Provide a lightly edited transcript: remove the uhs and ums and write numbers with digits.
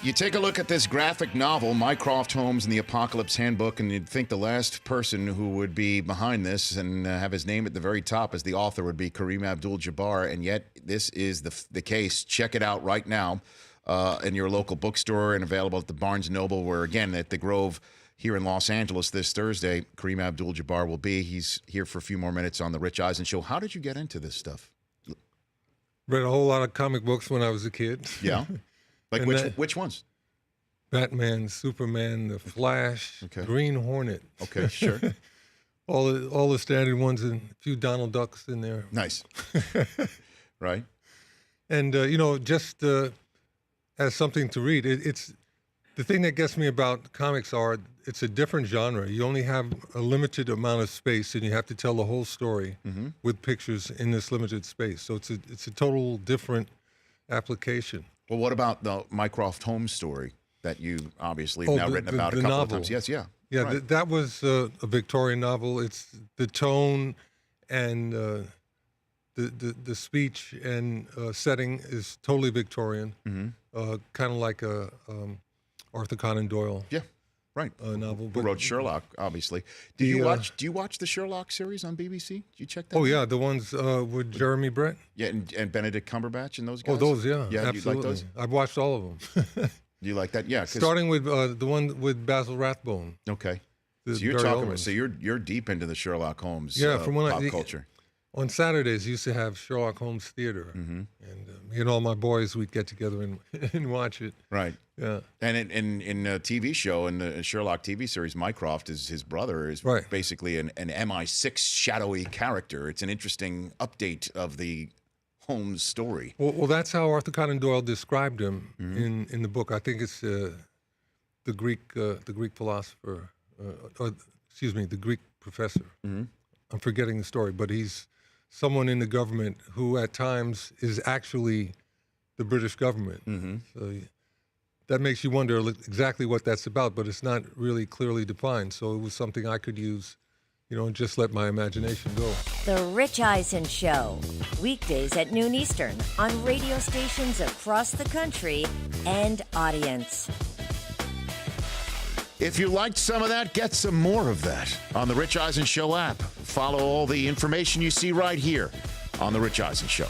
You take a look at this graphic novel, Mycroft Holmes and the Apocalypse Handbook, and you'd think the last person who would be behind this and have his name at the very top as the author would be Kareem Abdul-Jabbar, and yet this is the case. Check it out right now in your local bookstore and available at the Barnes & Noble, where, again, at the Grove here in Los Angeles this Thursday, Kareem Abdul-Jabbar will be. He's here for a few more minutes on The Rich Eisen Show. How did you get into this stuff? Read a whole lot of comic books when I was a kid. Yeah? Like which ones? Batman, Superman, The Flash, Okay. Green Hornet. Okay, sure. all the standard ones and a few Donald Ducks in there. Nice. Right? And, just as something to read, it's the thing that gets me about comics are it's a different genre. You only have a limited amount of space, and you have to tell the whole story with pictures in this limited space. So it's a total different application. Well, what about the Mycroft Holmes story that you obviously have now written about a couple novel. of times? Yes, yeah. Yeah, right. that was a Victorian novel. It's the tone and the speech and setting is totally Victorian, kind of like a Arthur Conan Doyle. Yeah, right. Novel. Who wrote Sherlock? Obviously. Do you watch the Sherlock series on BBC? Did you check that? Oh yeah, the ones with Jeremy Brett. Yeah, and Benedict Cumberbatch and those guys. Oh, those, yeah, yeah. absolutely. You like those? I've watched all of them. Do you like that? Yeah. Starting with the one with Basil Rathbone. Okay. So you're talking about. So you're deep into the Sherlock Holmes. From when pop culture. On Saturdays, used to have Sherlock Holmes Theater, and me and all my boys, we'd get together and watch it. Right. Yeah. And in a TV show, in the Sherlock TV series, Mycroft is his brother, is basically an MI6 shadowy character. It's an interesting update of the Holmes story. Well, that's how Arthur Conan Doyle described him in the book. I think it's the Greek philosopher, the Greek professor. I'm forgetting the story, but he's someone in the government who at times is actually the British government. So that makes you wonder exactly what that's about, but it's not really clearly defined. So it was something I could use, and just let my imagination go. The Rich Eisen Show, weekdays at noon Eastern on radio stations across the country and audience. If you liked some of that, get some more of that on the Rich Eisen Show app. Follow all the information you see right here on the Rich Eisen Show.